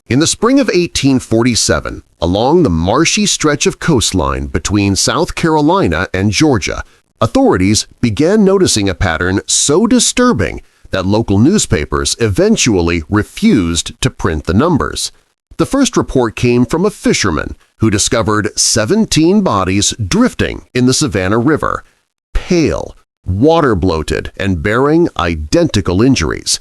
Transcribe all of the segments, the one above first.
In the spring of 1847, along the marshy stretch of coastline between South Carolina and Georgia, authorities began noticing a pattern so disturbing that local newspapers eventually refused to print the numbers. The first report came from a fisherman who discovered 17 bodies drifting in the Savannah River, pale, water-bloated, and bearing identical injuries.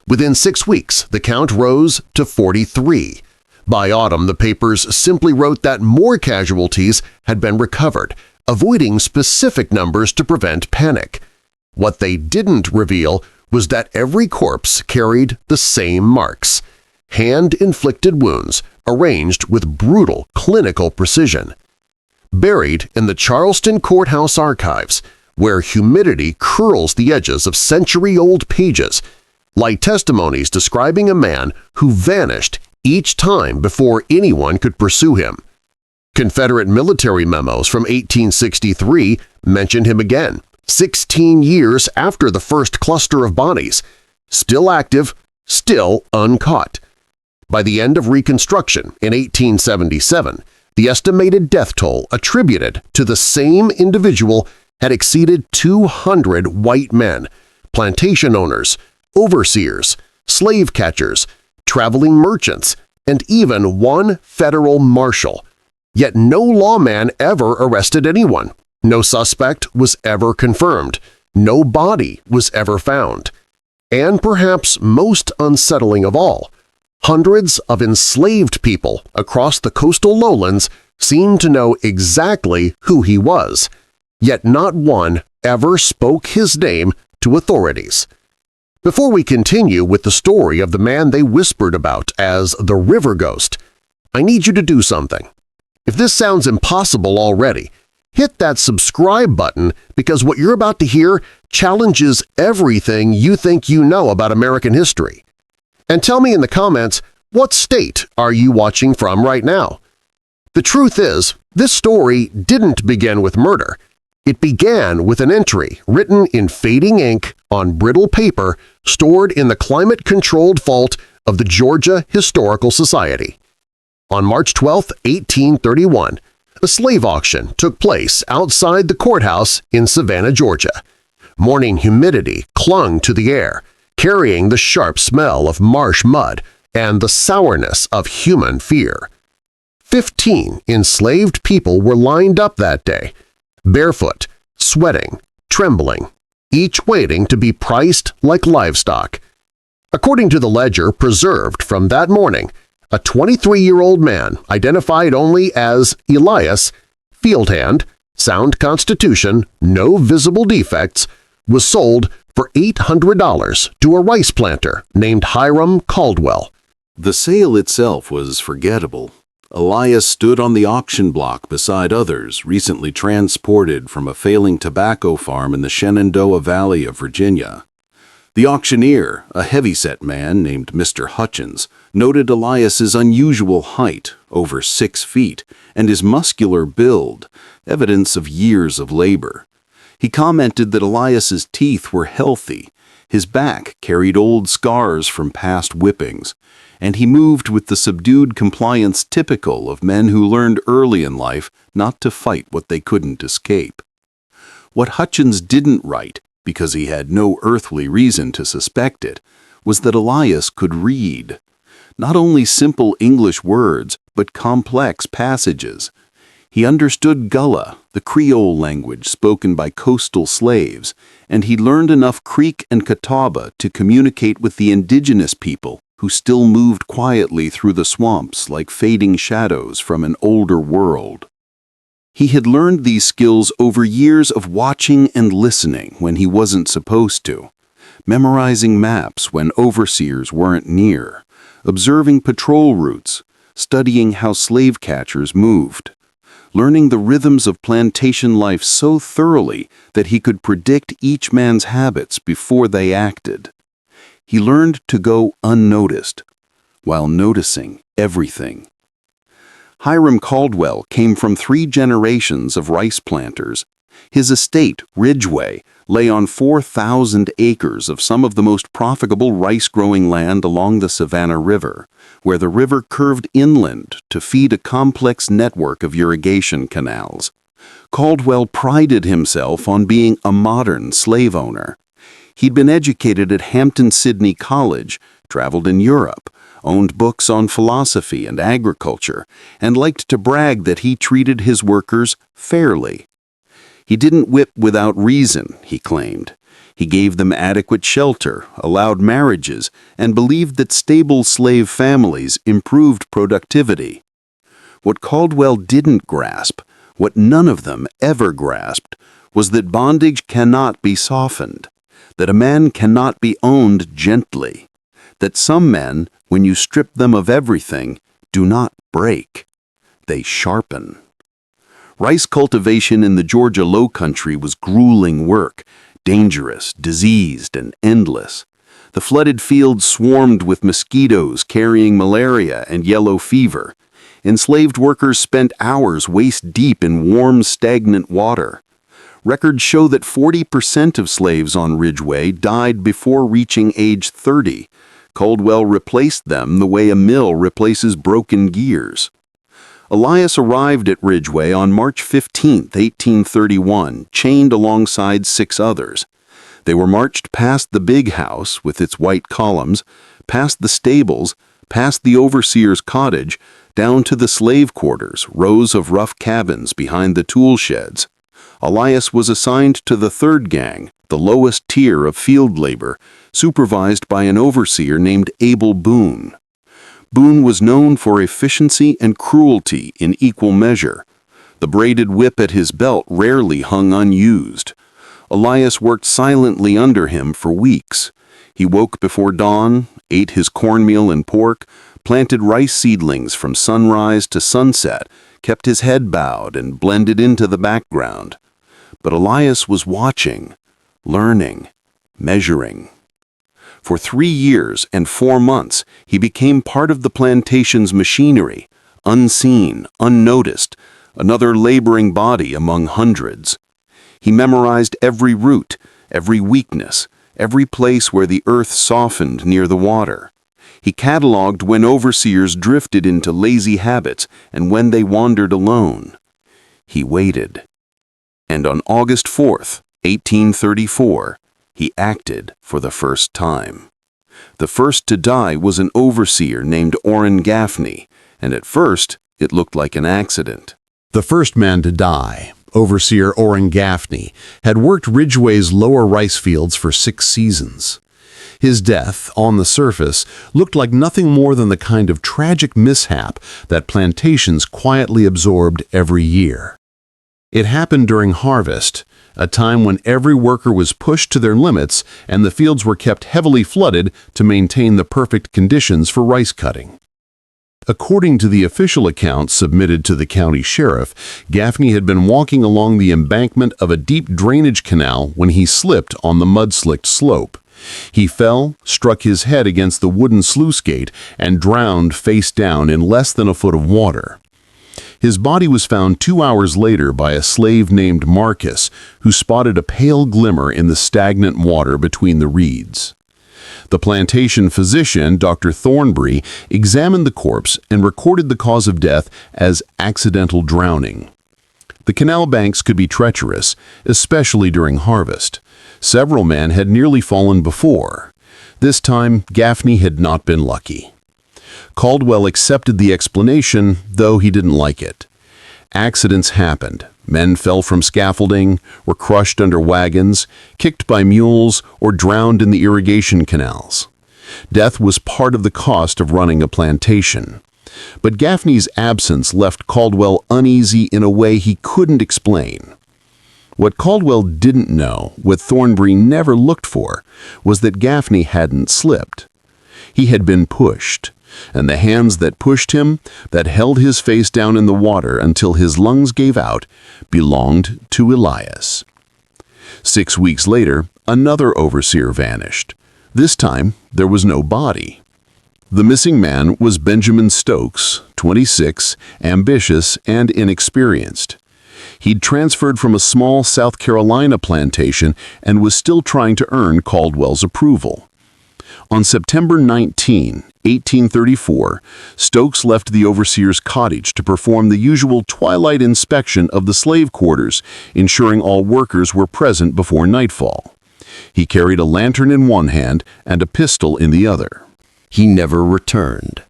Within 6 weeks, the count rose to 43. By autumn, the papers simply wrote that more casualties had been recovered, avoiding specific numbers to prevent panic. What they didn't reveal was that every corpse carried the same marks – hand-inflicted wounds arranged with brutal clinical precision. Buried in the Charleston Courthouse archives, where humidity curls the edges of century-old pages, lie testimonies describing a man who vanished each time before anyone could pursue him. Confederate military memos from 1863 mentioned him again, 16 years after the first cluster of bodies, still active, still uncaught. By the end of Reconstruction in 1877, the estimated death toll attributed to the same individual had exceeded 200 white men, plantation owners, overseers, slave catchers, traveling merchants, and even one federal marshal. Yet no lawman ever arrested anyone. No suspect was ever confirmed. No body was ever found. And perhaps most unsettling of all, hundreds of enslaved people across the coastal lowlands seemed to know exactly who he was, yet not one ever spoke his name to authorities. Before we continue with the story of the man they whispered about as the River Ghost, I need you to do something. If this sounds impossible already, hit that subscribe button because what you're about to hear challenges everything you think you know about American history. And tell me in the comments, what state are you watching from right now? The truth is, this story didn't begin with murder. It began with an entry written in fading ink on brittle paper stored in the climate-controlled vault of the Georgia Historical Society. On March 12, 1831, a slave auction took place outside the courthouse in Savannah, Georgia. Morning humidity clung to the air, carrying the sharp smell of marsh mud and the sourness of human fear. 15 enslaved people were lined up that day, barefoot, sweating, trembling, each waiting to be priced like livestock. According to the ledger preserved from that morning, a 23-year-old man identified only as Elias, field hand, sound constitution, no visible defects, was sold for $800 to a rice planter named Hiram Caldwell. The sale itself was forgettable. Elias stood on the auction block beside others recently transported from a failing tobacco farm in the Shenandoah Valley of Virginia. The auctioneer, a heavy-set man named Mr. Hutchins, noted Elias's unusual height, over 6 feet, and his muscular build, evidence of years of labor. He commented that Elias's teeth were healthy, his back carried old scars from past whippings, and he moved with the subdued compliance typical of men who learned early in life not to fight what they couldn't escape. What Hutchins didn't write, because he had no earthly reason to suspect it, was that Elias could read. Not only simple English words, but complex passages. He understood Gullah, the Creole language spoken by coastal slaves, and he learned enough Creek and Catawba to communicate with the indigenous people who still moved quietly through the swamps like fading shadows from an older world. He had learned these skills over years of watching and listening when he wasn't supposed to, memorizing maps when overseers weren't near, observing patrol routes, studying how slave catchers moved, learning the rhythms of plantation life so thoroughly that he could predict each man's habits before they acted. He learned to go unnoticed, while noticing everything. Hiram Caldwell came from 3 generations of rice planters. His estate, Ridgeway, lay on 4,000 acres of some of the most profitable rice-growing land along the Savannah River, where the river curved inland to feed a complex network of irrigation canals. Caldwell prided himself on being a modern slave owner. He'd been educated at Hampton-Sydney College, traveled in Europe, owned books on philosophy and agriculture, and liked to brag that he treated his workers fairly. He didn't whip without reason, he claimed. He gave them adequate shelter, allowed marriages, and believed that stable slave families improved productivity. What Caldwell didn't grasp, what none of them ever grasped, was that bondage cannot be softened, that a man cannot be owned gently, that some men, when you strip them of everything, do not break. They sharpen. Rice cultivation in the Georgia Lowcountry was grueling work, dangerous, diseased, and endless. The flooded fields swarmed with mosquitoes carrying malaria and yellow fever. Enslaved workers spent hours waist-deep in warm, stagnant water. Records show that 40% of slaves on Ridgeway died before reaching age 30. Caldwell replaced them the way a mill replaces broken gears. Elias arrived at Ridgeway on March 15, 1831, chained alongside 6 others. They were marched past the big house with its white columns, past the stables, past the overseer's cottage, down to the slave quarters, rows of rough cabins behind the tool sheds. Elias was assigned to the 3rd gang, the lowest tier of field labor, supervised by an overseer named Abel Boone. Boone was known for efficiency and cruelty in equal measure. The braided whip at his belt rarely hung unused. Elias worked silently under him for weeks. He woke before dawn, ate his cornmeal and pork, planted rice seedlings from sunrise to sunset, kept his head bowed and blended into the background. But Elias was watching, learning, measuring. For 3 years and 4 months, he became part of the plantation's machinery, unseen, unnoticed, another laboring body among hundreds. He memorized every root, every weakness, every place where the earth softened near the water. He cataloged when overseers drifted into lazy habits and when they wandered alone. He waited. And on August 4th, 1834, he acted for the first time. The first to die was an overseer named Orrin Gaffney, and at first it looked like an accident. The first man to die, Overseer Orrin Gaffney, had worked Ridgeway's lower rice fields for 6 seasons. His death, on the surface, looked like nothing more than the kind of tragic mishap that plantations quietly absorbed every year. It happened during harvest, a time when every worker was pushed to their limits and the fields were kept heavily flooded to maintain the perfect conditions for rice cutting. According to the official account submitted to the county sheriff, Gaffney had been walking along the embankment of a deep drainage canal when he slipped on the mud-slicked slope. He fell, struck his head against the wooden sluice gate, and drowned face down in less than a foot of water. His body was found 2 hours later by a slave named Marcus, who spotted a pale glimmer in the stagnant water between the reeds. The plantation physician, Dr. Thornbury, examined the corpse and recorded the cause of death as accidental drowning. The canal banks could be treacherous, especially during harvest. Several men had nearly fallen before. This time, Gaffney had not been lucky. Caldwell accepted the explanation, though he didn't like it. Accidents happened. Men fell from scaffolding, were crushed under wagons, kicked by mules, or drowned in the irrigation canals. Death was part of the cost of running a plantation. But Gaffney's absence left Caldwell uneasy in a way he couldn't explain. What Caldwell didn't know, what Thornbury never looked for, was that Gaffney hadn't slipped. He had been pushed, and the hands that pushed him, that held his face down in the water until his lungs gave out, belonged to Elias. 6 weeks later, another overseer vanished. This time, there was no body. The missing man was Benjamin Stokes, 26, ambitious and inexperienced. He'd transferred from a small South Carolina plantation and was still trying to earn Caldwell's approval. On September 19, 1834, Stokes left the overseer's cottage to perform the usual twilight inspection of the slave quarters, ensuring all workers were present before nightfall. He carried a lantern in one hand and a pistol in the other. He never returned.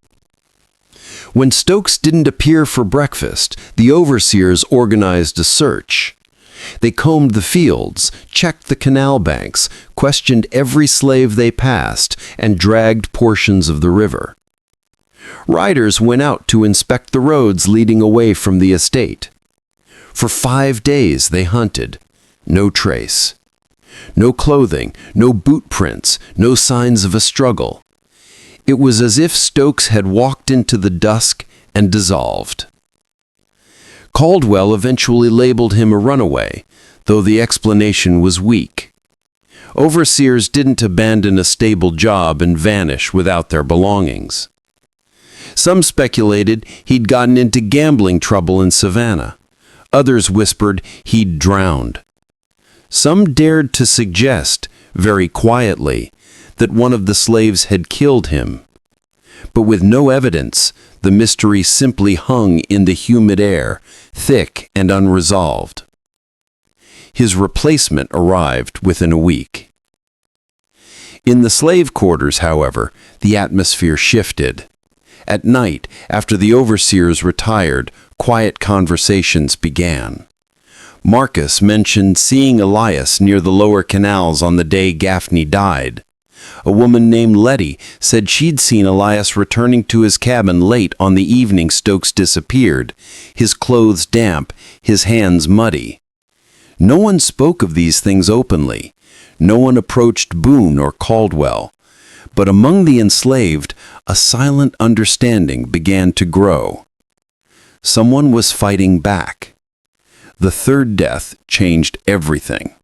When Stokes didn't appear for breakfast, the overseers organized a search. They combed the fields, checked the canal banks, questioned every slave they passed, and dragged portions of the river. Riders went out to inspect the roads leading away from the estate. For 5 days they hunted. No trace. No clothing, no boot prints, no signs of a struggle. It was as if Stokes had walked into the dusk and dissolved. Caldwell eventually labeled him a runaway, though the explanation was weak. Overseers didn't abandon a stable job and vanish without their belongings. Some speculated he'd gotten into gambling trouble in Savannah. Others whispered he'd drowned. Some dared to suggest, very quietly, that one of the slaves had killed him. But with no evidence, the mystery simply hung in the humid air, thick and unresolved. His replacement arrived within a week. In the slave quarters, however, the atmosphere shifted. At night, after the overseers retired, quiet conversations began. Marcus mentioned seeing Elias near the lower canals on the day Gaffney died. A woman named Letty said she'd seen Elias returning to his cabin late on the evening Stokes disappeared, his clothes damp, his hands muddy. No one spoke of these things openly. No one approached Boone or Caldwell. But among the enslaved, a silent understanding began to grow. Someone was fighting back. The third death changed everything.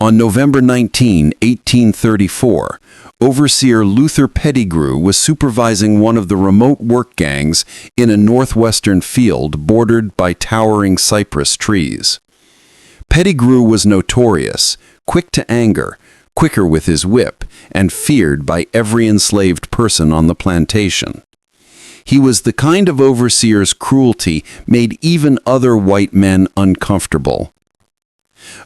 On November 19, 1834, Overseer Luther Pettigrew was supervising one of the remote work gangs in a northwestern field bordered by towering cypress trees. Pettigrew was notorious, quick to anger, quicker with his whip, and feared by every enslaved person on the plantation. He was the kind of overseer's cruelty made even other white men uncomfortable.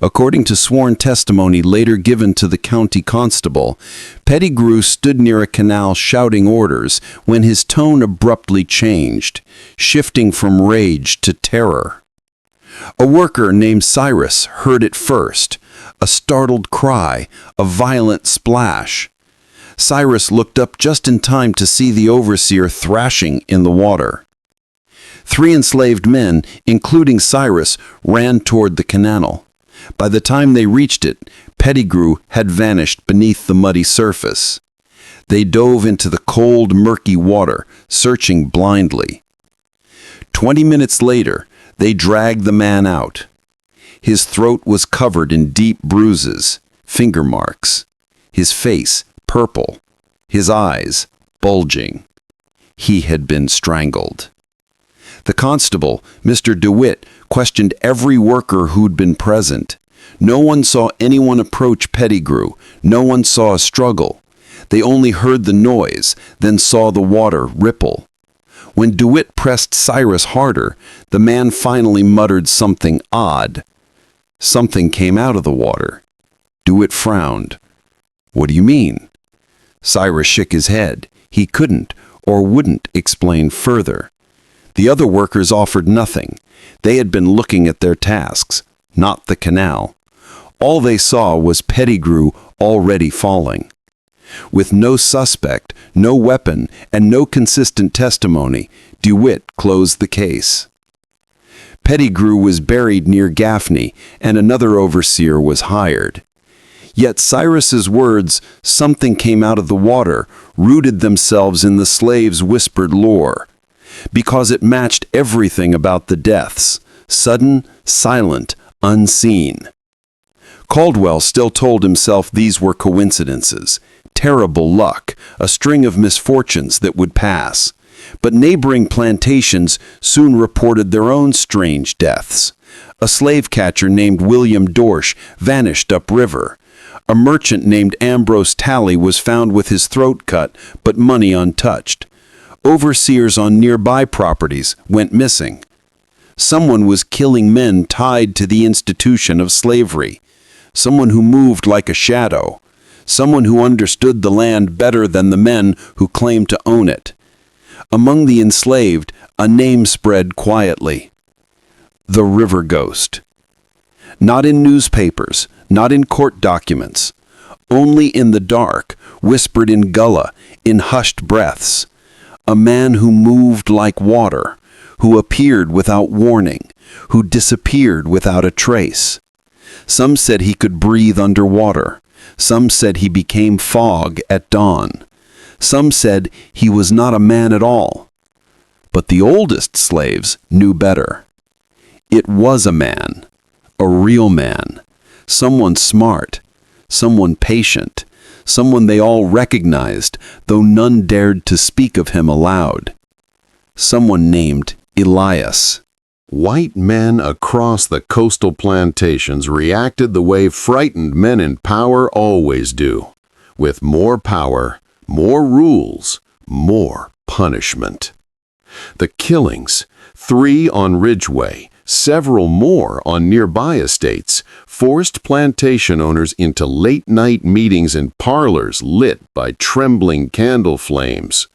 According to sworn testimony later given to the county constable, Pettigrew stood near a canal shouting orders when his tone abruptly changed, shifting from rage to terror. A worker named Cyrus heard it first, a startled cry, a violent splash. Cyrus looked up just in time to see the overseer thrashing in the water. 3 enslaved men, including Cyrus, ran toward the canal. By the time they reached it, Pettigrew had vanished beneath the muddy surface. They dove into the cold, murky water, searching blindly. 20 minutes later, they dragged the man out. His throat was covered in deep bruises, finger marks. His face purple, his eyes bulging. He had been strangled. The constable, Mr. DeWitt, questioned every worker who'd been present. No one saw anyone approach Pettigrew. No one saw a struggle. They only heard the noise, then saw the water ripple. When DeWitt pressed Cyrus harder, the man finally muttered something odd. Something came out of the water. DeWitt frowned. "What do you mean?" Cyrus shook his head. He couldn't or wouldn't explain further. The other workers offered nothing. They had been looking at their tasks, not the canal. All they saw was Pettigrew already falling. With no suspect, no weapon, and no consistent testimony, DeWitt closed the case. Pettigrew was buried near Gaffney, and another overseer was hired. Yet Cyrus's words, "something came out of the water," rooted themselves in the slaves' whispered lore. Because it matched everything about the deaths, sudden, silent, unseen. Caldwell still told himself these were coincidences, terrible luck, a string of misfortunes that would pass. But neighboring plantations soon reported their own strange deaths. A slave catcher named William Dorsch vanished upriver. A merchant named Ambrose Talley was found with his throat cut, but money untouched. Overseers on nearby properties went missing. Someone was killing men tied to the institution of slavery. Someone who moved like a shadow. Someone who understood the land better than the men who claimed to own it. Among the enslaved, a name spread quietly. The River Ghost. Not in newspapers, not in court documents. Only in the dark, whispered in Gullah, in hushed breaths. A man who moved like water, who appeared without warning, who disappeared without a trace. Some said he could breathe underwater. Some said he became fog at dawn. Some said he was not a man at all. But the oldest slaves knew better. It was a man, a real man, someone smart, someone patient, someone they all recognized, though none dared to speak of him aloud. Someone named Elias. White men across the coastal plantations reacted the way frightened men in power always do, with more power, more rules, more punishment. The killings, 3 on Ridgeway, several more on nearby estates, forced plantation owners into late-night meetings in parlors lit by trembling candle flames.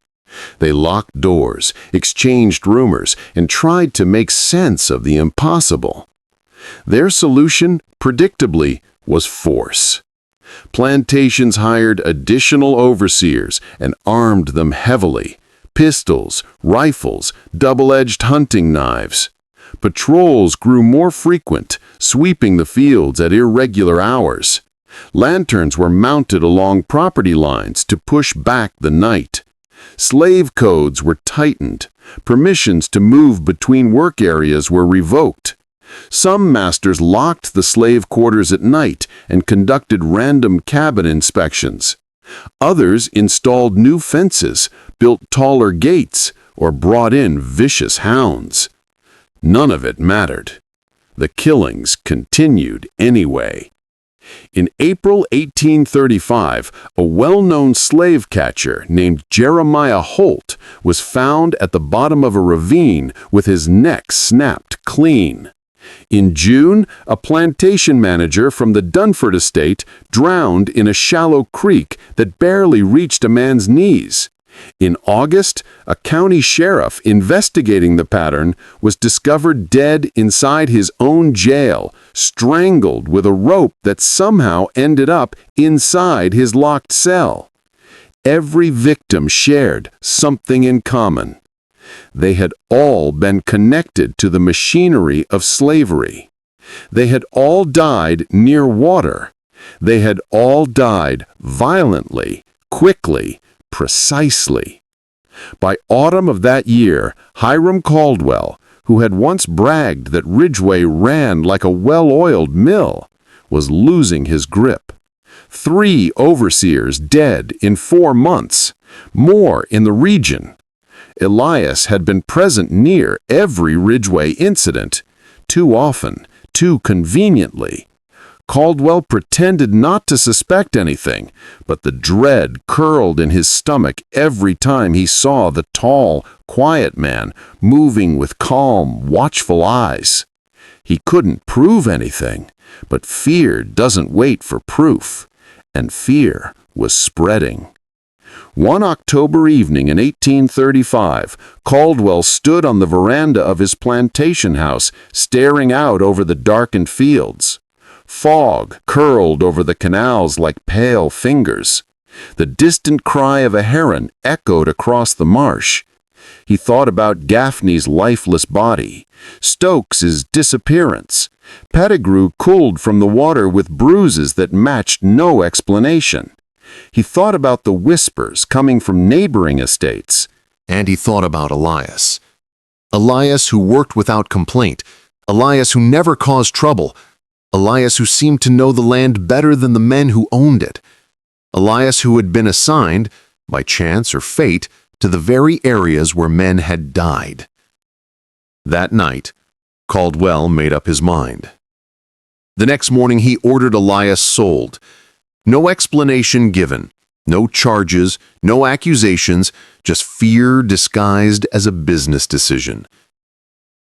They locked doors, exchanged rumors, and tried to make sense of the impossible. Their solution, predictably, was force. Plantations hired additional overseers and armed them heavily. Pistols, rifles, double-edged hunting knives. Patrols grew more frequent, sweeping the fields at irregular hours. Lanterns were mounted along property lines to push back the night. Slave codes were tightened. Permissions to move between work areas were revoked. Some masters locked the slave quarters at night and conducted random cabin inspections. Others installed new fences, built taller gates, or brought in vicious hounds. None of it mattered. The killings continued anyway. In April 1835, a well-known slave catcher named Jeremiah Holt was found at the bottom of a ravine with his neck snapped clean. In June, a plantation manager from the Dunford estate drowned in a shallow creek that barely reached a man's knees. In August, a county sheriff investigating the pattern was discovered dead inside his own jail, strangled with a rope that somehow ended up inside his locked cell. Every victim shared something in common. They had all been connected to the machinery of slavery. They had all died near water. They had all died violently, quickly, precisely. By autumn of that year, Hiram Caldwell, who had once bragged that Ridgeway ran like a well-oiled mill, was losing his grip. 3 overseers dead in 4 months, more in the region. Elias had been present near every Ridgeway incident, too often, too conveniently. Caldwell pretended not to suspect anything, but the dread curled in his stomach every time he saw the tall, quiet man moving with calm, watchful eyes. He couldn't prove anything, but fear doesn't wait for proof, and fear was spreading. One October evening in 1835, Caldwell stood on the veranda of his plantation house, staring out over the darkened fields. Fog curled over the canals like pale fingers. The distant cry of a heron echoed across the marsh. He thought about Gaffney's lifeless body, Stokes's disappearance. Pettigrew cooled from the water with bruises that matched no explanation. He thought about the whispers coming from neighboring estates. And he thought about Elias. Elias who worked without complaint. Elias who never caused trouble. Elias who seemed to know the land better than the men who owned it. Elias who had been assigned, by chance or fate, to the very areas where men had died. That night, Caldwell made up his mind. The next morning, he ordered Elias sold. No explanation given, no charges, no accusations, just fear disguised as a business decision.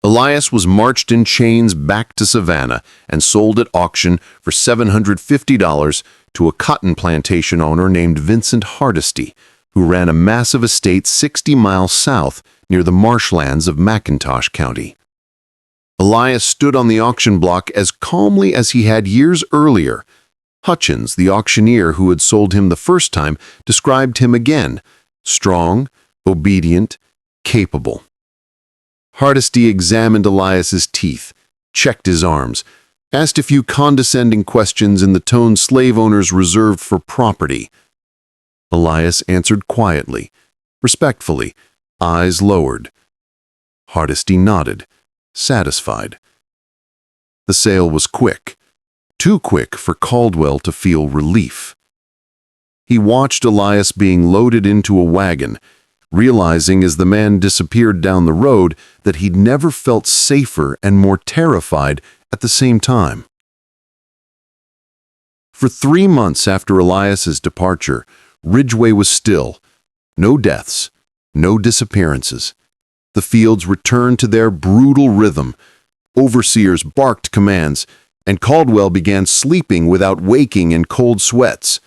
Elias was marched in chains back to Savannah and sold at auction for $750 to a cotton plantation owner named Vincent Hardesty, who ran a massive estate 60 miles south near the marshlands of McIntosh County. Elias stood on the auction block as calmly as he had years earlier. Hutchins, the auctioneer who had sold him the first time, described him again: strong, obedient, capable. Hardesty examined Elias's teeth, checked his arms, asked a few condescending questions in the tone slave owners reserved for property. Elias answered quietly, respectfully, eyes lowered. Hardesty nodded, satisfied. The sale was quick, too quick for Caldwell to feel relief. He watched Elias being loaded into a wagon, realizing as the man disappeared down the road that he'd never felt safer and more terrified at the same time. For 3 months after Elias's departure, Ridgway was still. No deaths, no disappearances. The fields returned to their brutal rhythm. Overseers barked commands, and Caldwell began sleeping without waking in cold sweats.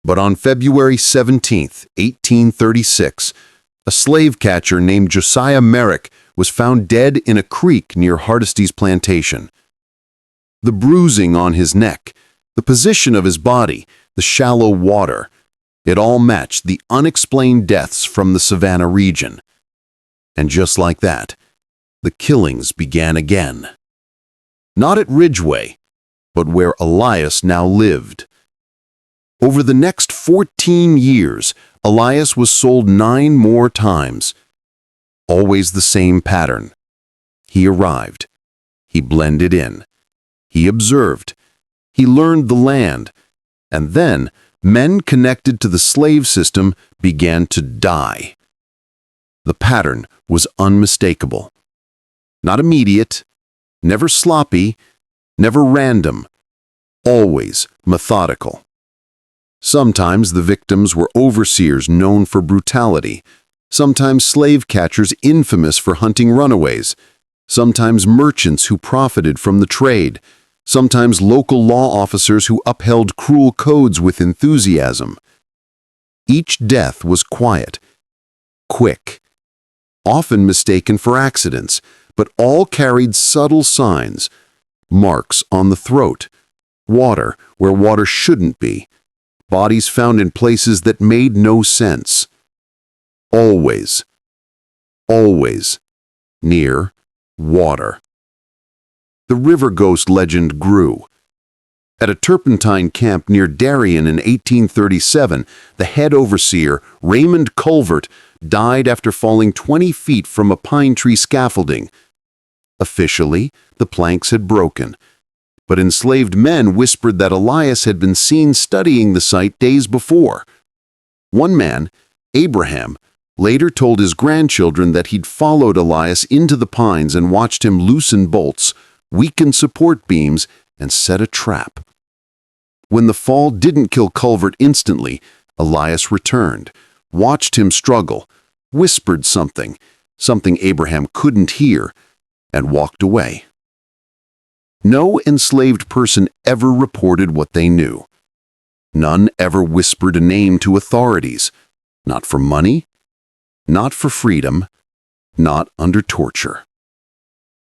But on February 17, 1836, a slave catcher named Josiah Merrick was found dead in a creek near Hardesty's plantation. The bruising on his neck, the position of his body, the shallow water, it all matched the unexplained deaths from the Savannah region. And just like that, the killings began again. Not at Ridgway, but where Elias now lived. Over the next 14 years, Elias was sold 9 more times. Always the same pattern. He arrived. He blended in. He observed. He learned the land. And then, men connected to the slave system began to die. The pattern was unmistakable. Not immediate, never sloppy, never random, always methodical. Sometimes the victims were overseers known for brutality, sometimes slave catchers infamous for hunting runaways, sometimes merchants who profited from the trade, sometimes local law officers who upheld cruel codes with enthusiasm. Each death was quiet, quick, often mistaken for accidents, but all carried subtle signs: marks on the throat, water where water shouldn't be, bodies found in places that made no sense. Always, always near water. The river ghost legend grew. At a turpentine camp near Darien in 1837, the head overseer, Raymond Culvert, died after falling 20 feet from a pine tree scaffolding. Officially, the planks had broken, but enslaved men whispered that Elias had been seen studying the site days before. One man, Abraham, later told his grandchildren that he'd followed Elias into the pines and watched him loosen bolts, weaken support beams, and set a trap. When the fall didn't kill Culvert instantly, Elias returned, watched him struggle, whispered something Abraham couldn't hear, and walked away. No enslaved person ever reported what they knew. None ever whispered a name to authorities, not for money, not for freedom, not under torture.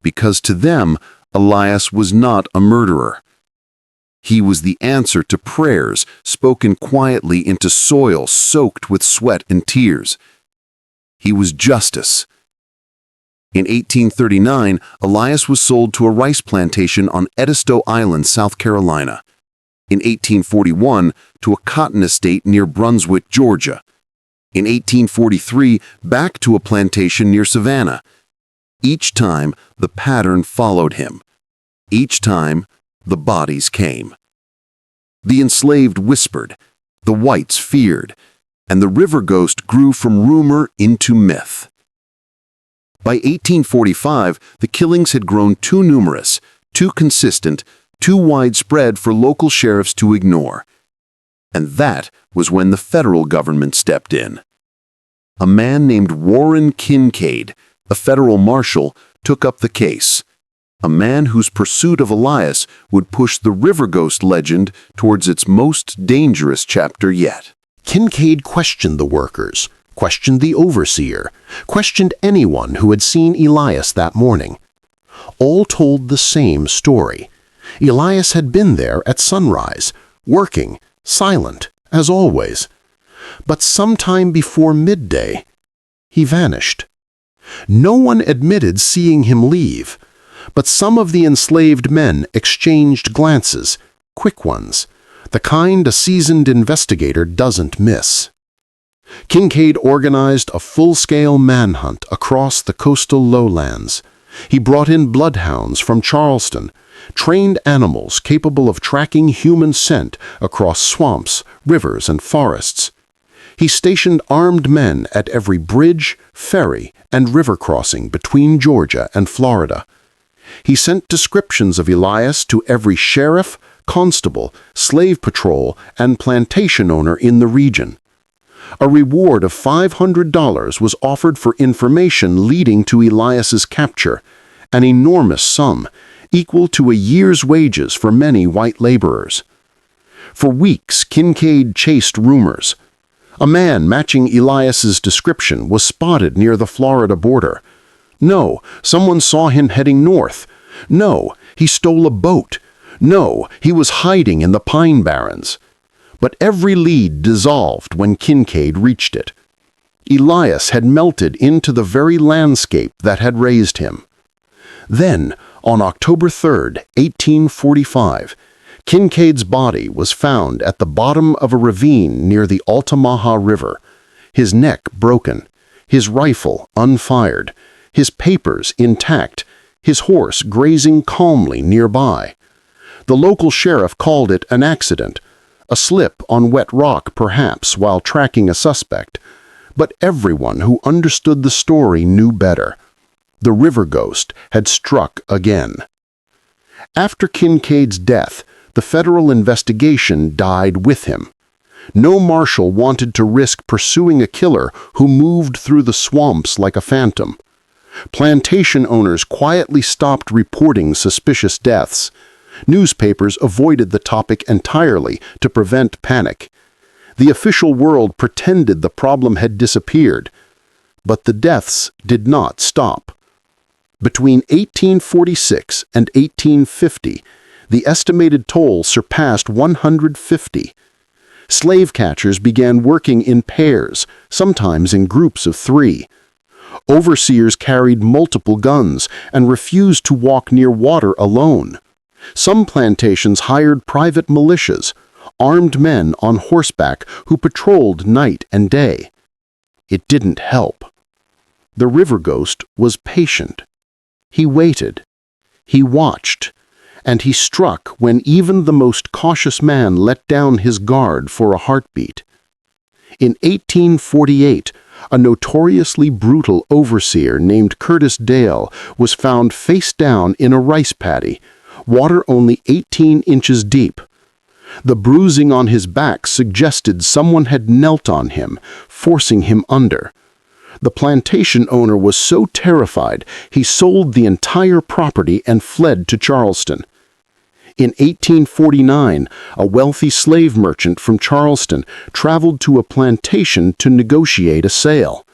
Because to them, Elias was not a murderer. He was the answer to prayers spoken quietly into soil soaked with sweat and tears. He was justice. In 1839, Elias was sold to a rice plantation on Edisto Island, South Carolina. In 1841, to a cotton estate near Brunswick, Georgia. In 1843, back to a plantation near Savannah. Each time, the pattern followed him. Each time, the bodies came. The enslaved whispered. The whites feared. and the river ghost grew from rumor into myth. By 1845, the killings had grown too numerous, too consistent, too widespread for local sheriffs to ignore. And that was when the federal government stepped in. A man named Warren Kincaid, a federal marshal, took up the case. A man whose pursuit of Elias would push the river ghost legend towards its most dangerous chapter yet. Kincaid questioned the workers, questioned the overseer, questioned anyone who had seen Elias that morning. All told the same story. Elias had been there at sunrise, working, silent, as always. But sometime before midday, he vanished. No one admitted seeing him leave, but some of the enslaved men exchanged glances, quick ones, the kind a seasoned investigator doesn't miss. Kincaid organized a full-scale manhunt across the coastal lowlands. He brought in bloodhounds from Charleston, trained animals capable of tracking human scent across swamps, rivers, and forests. He stationed armed men at every bridge, ferry, and river crossing between Georgia and Florida. He sent descriptions of Elias to every sheriff, constable, slave patrol, and plantation owner in the region. A reward of $500 was offered for information leading to Elias's capture, an enormous sum, equal to a year's wages for many white laborers. For weeks, Kincaid chased rumors. A man matching Elias's description was spotted near the Florida border. No, someone saw him heading north. No, he stole a boat. No, he was hiding in the Pine Barrens. But every lead dissolved when Kincaid reached it. Elias had melted into the very landscape that had raised him. Then, on October 3, 1845, Kincaid's body was found at the bottom of a ravine near the Altamaha River, his neck broken, his rifle unfired, his papers intact, his horse grazing calmly nearby. The local sheriff called it an accident, a slip on wet rock perhaps while tracking a suspect, but everyone who understood the story knew better. The river ghost had struck again. After Kincaid's death, the federal investigation died with him. No marshal wanted to risk pursuing a killer who moved through the swamps like a phantom. Plantation owners quietly stopped reporting suspicious deaths. Newspapers avoided the topic entirely to prevent panic. The official world pretended the problem had disappeared, but the deaths did not stop. Between 1846 and 1850, the estimated toll surpassed 150. Slave catchers began working in pairs, sometimes in groups of 3. Overseers carried multiple guns and refused to walk near water alone. Some plantations hired private militias, armed men on horseback who patrolled night and day. It didn't help. The river ghost was patient. He waited. He watched. And he struck when even the most cautious man let down his guard for a heartbeat. In 1848, a notoriously brutal overseer named Curtis Dale was found face down in a rice paddy, water only 18 inches deep. The bruising on his back suggested someone had knelt on him, forcing him under. The plantation owner was so terrified he sold the entire property and fled to Charleston. In 1849, a wealthy slave merchant from Charleston traveled to a plantation to negotiate a sale.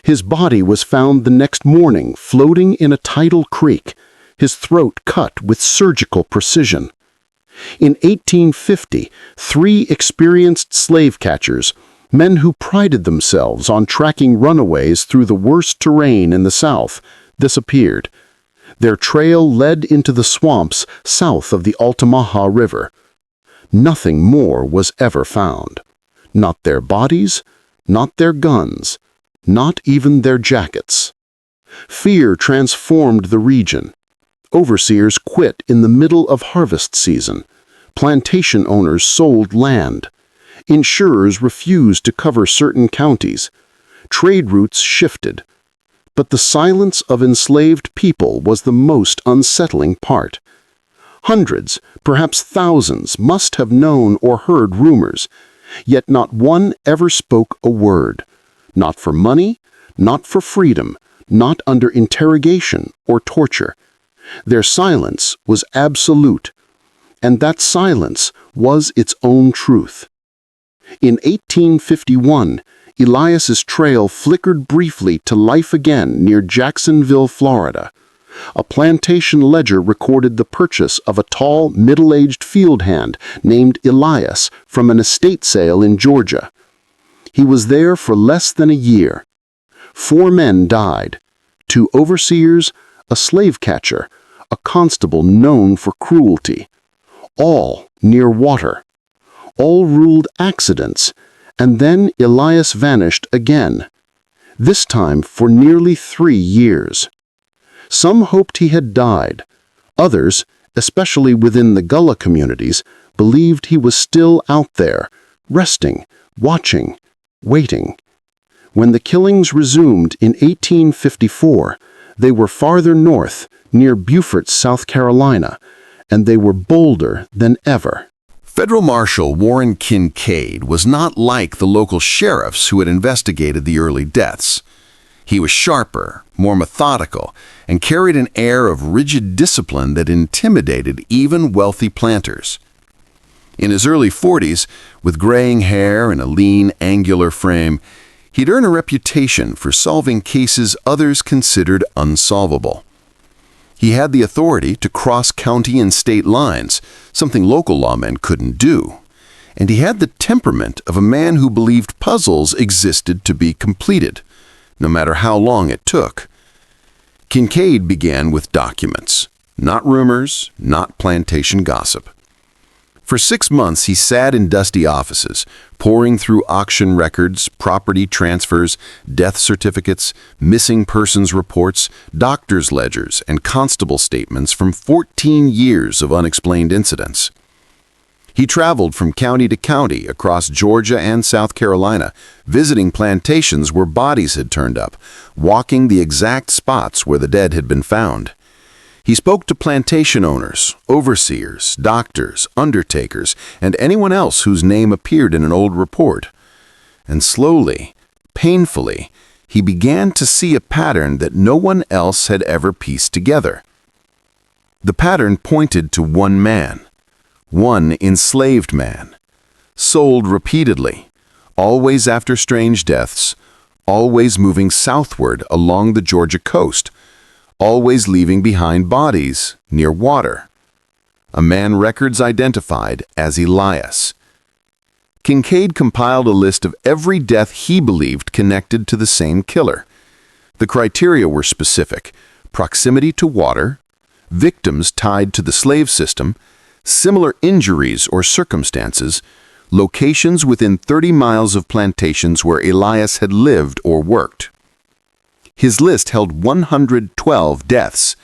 His body was found the next morning floating in a tidal creek, his throat cut with surgical precision. In 1850, 3 experienced slave catchers, men who prided themselves on tracking runaways through the worst terrain in the South, disappeared. Their trail led into the swamps south of the Altamaha River. Nothing more was ever found. Not their bodies, not their guns, not even their jackets. Fear transformed the region. Overseers quit in the middle of harvest season. Plantation owners sold land. Insurers refused to cover certain counties. Trade routes shifted. But the silence of enslaved people was the most unsettling part. Hundreds, perhaps thousands, must have known or heard rumors, yet not one ever spoke a word. Not for money, not for freedom, not under interrogation or torture. Their silence was absolute, and that silence was its own truth. In 1851, Elias's trail flickered briefly to life again near Jacksonville, Florida. A plantation ledger recorded the purchase of a tall, middle-aged field hand named Elias from an estate sale in Georgia. He was there for less than a year. 4 men died: 2 overseers, a slave catcher, a constable known for cruelty. All near water. All ruled accidents, and then Elias vanished again, this time for nearly 3 years. Some hoped he had died. Others, especially within the Gullah communities, believed he was still out there, resting, watching, waiting. When the killings resumed in 1854, they were farther north, near Beaufort, South Carolina, and they were bolder than ever. Federal Marshal Warren Kincaid was not like the local sheriffs who had investigated the early deaths. He was sharper, more methodical, and carried an air of rigid discipline that intimidated even wealthy planters. In his early 40s, with graying hair and a lean, angular frame, he'd earned a reputation for solving cases others considered unsolvable. He had the authority to cross county and state lines, something local lawmen couldn't do. And he had the temperament of a man who believed puzzles existed to be completed, no matter how long it took. Kincaid began with documents, not rumors, not plantation gossip. For 6 months, he sat in dusty offices, poring through auction records, property transfers, death certificates, missing persons reports, doctor's ledgers, and constable statements from 14 years of unexplained incidents. He traveled from county to county across Georgia and South Carolina, visiting plantations where bodies had turned up, walking the exact spots where the dead had been found. He spoke to plantation owners, overseers, doctors, undertakers, and anyone else whose name appeared in an old report. And slowly, painfully, he began to see a pattern that no one else had ever pieced together. The pattern pointed to one man, one enslaved man, sold repeatedly, always after strange deaths, always moving southward along the Georgia coast, always leaving behind bodies near water. A man records identified as Elias. Kincaid compiled a list of every death he believed connected to the same killer. The criteria were specific: proximity to water, victims tied to the slave system, similar injuries or circumstances, locations within 30 miles of plantations where Elias had lived or worked. His list held 112 deaths.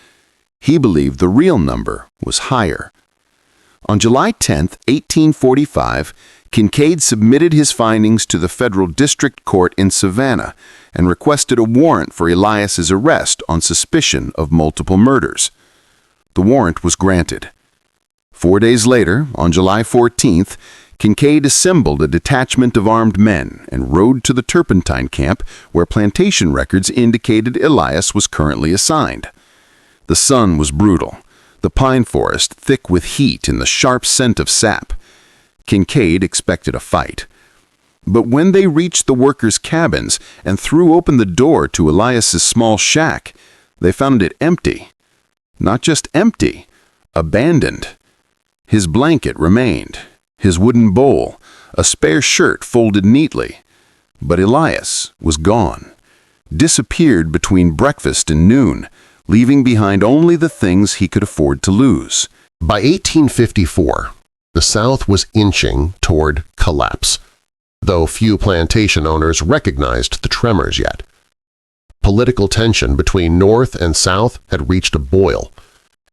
He believed the real number was higher. On July 10, 1845, Kincaid submitted his findings to the federal district court in Savannah and requested a warrant for Elias's arrest on suspicion of multiple murders. The warrant was granted. 4 days later, on July 14th, Kincaid assembled a detachment of armed men and rode to the Turpentine camp where plantation records indicated Elias was currently assigned. The sun was brutal, the pine forest thick with heat and the sharp scent of sap. Kincaid expected a fight. But when they reached the workers' cabins and threw open the door to Elias's small shack, they found it empty. Not just empty, abandoned. His blanket remained, his wooden bowl, a spare shirt folded neatly. But Elias was gone, disappeared between breakfast and noon, leaving behind only the things he could afford to lose. By 1854, the South was inching toward collapse, though few plantation owners recognized the tremors yet. Political tension between North and South had reached a boil,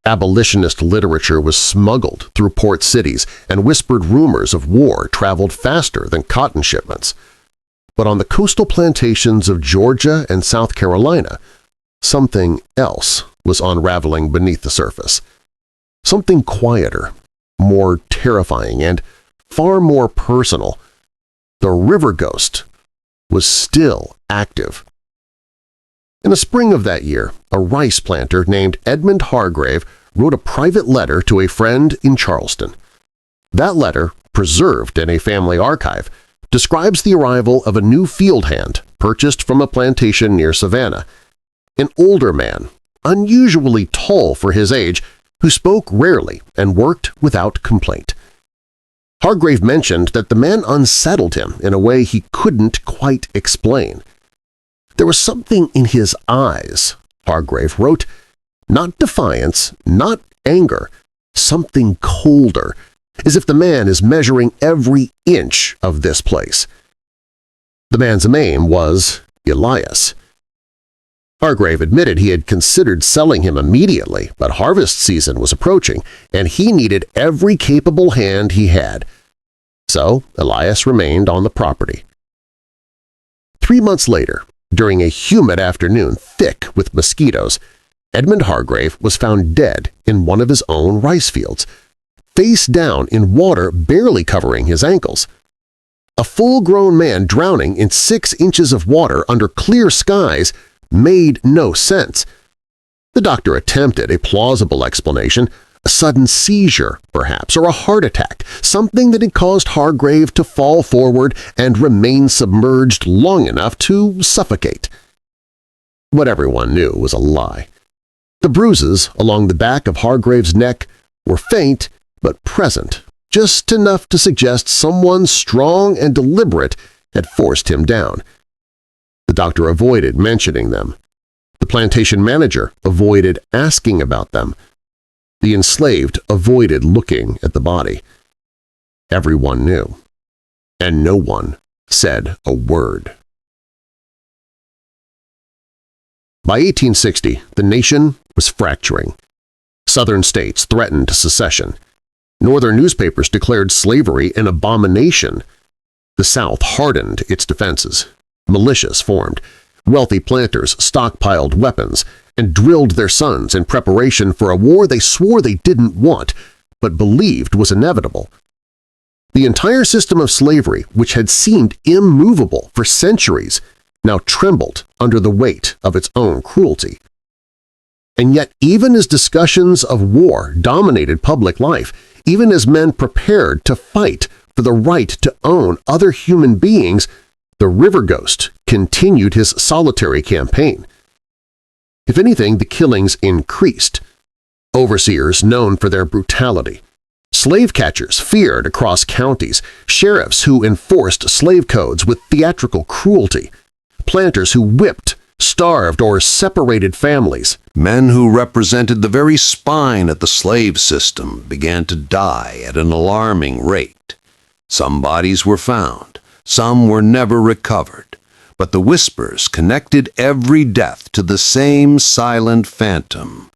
Abolitionist literature was smuggled through port cities, and whispered rumors of war traveled faster than cotton shipments. But on the coastal plantations of Georgia and South Carolina, something else was unraveling beneath the surface. Something quieter, more terrifying, and far more personal. The river ghost was still active. In the spring of that year, a rice planter named Edmund Hargrave wrote a private letter to a friend in Charleston. That letter, preserved in a family archive, describes the arrival of a new field hand purchased from a plantation near Savannah. An older man, unusually tall for his age, who spoke rarely and worked without complaint. Hargrave mentioned that the man unsettled him in a way he couldn't quite explain. There was something in his eyes, Hargrave wrote, not defiance, not anger, something colder, as if the man is measuring every inch of this place. The man's name was Elias. Hargrave admitted he had considered selling him immediately, but harvest season was approaching, and he needed every capable hand he had. So Elias remained on the property. 3 months later, during a humid afternoon thick with mosquitoes, Edmund Hargrave was found dead in one of his own rice fields, face down in water barely covering his ankles. A full-grown man drowning in 6 inches of water under clear skies made no sense. The doctor attempted a plausible explanation, a sudden seizure, perhaps, or a heart attack, something that had caused Hargrave to fall forward and remain submerged long enough to suffocate. What everyone knew was a lie. The bruises along the back of Hargrave's neck were faint but present, just enough to suggest someone strong and deliberate had forced him down. The doctor avoided mentioning them. The plantation manager avoided asking about them. The enslaved avoided looking at the body. Everyone knew, and no one said a word. By 1860, the nation was fracturing. Southern states threatened secession. Northern newspapers declared slavery an abomination. The South hardened its defenses. Militias formed. Wealthy planters stockpiled weapons and drilled their sons in preparation for a war they swore they didn't want, but believed was inevitable. The entire system of slavery, which had seemed immovable for centuries, now trembled under the weight of its own cruelty. And yet, even as discussions of war dominated public life, even as men prepared to fight for the right to own other human beings, the river ghost continued his solitary campaign. If anything, the killings increased. Overseers known for their brutality, slave catchers feared across counties, sheriffs who enforced slave codes with theatrical cruelty, planters who whipped, starved, or separated families. Men who represented the very spine of the slave system began to die at an alarming rate. Some bodies were found, some were never recovered, but the whispers connected every death to the same silent phantom,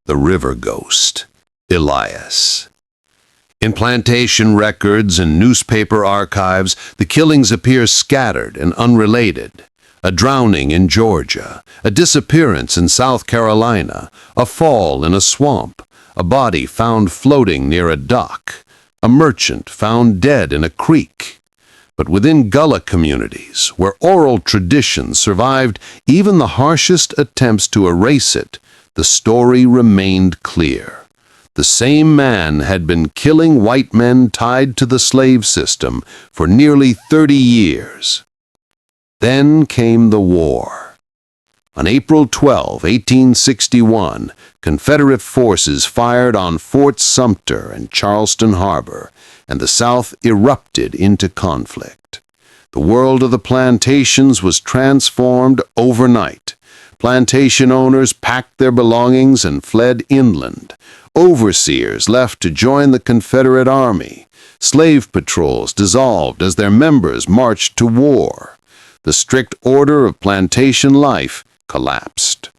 the river ghost, Elias. In plantation records and newspaper archives, the killings appear scattered and unrelated. A drowning in Georgia, a disappearance in South Carolina, a fall in a swamp, a body found floating near a dock, a merchant found dead in a creek. But within Gullah communities, where oral tradition survived even the harshest attempts to erase it, the story remained clear. The same man had been killing white men tied to the slave system for nearly 30 years. Then came the war. On April 12, 1861, Confederate forces fired on Fort Sumter and Charleston Harbor, and the South erupted into conflict. The world of the plantations was transformed overnight. Plantation owners packed their belongings and fled inland. Overseers left to join the Confederate Army. Slave patrols dissolved as their members marched to war. The strict order of plantation life collapsed.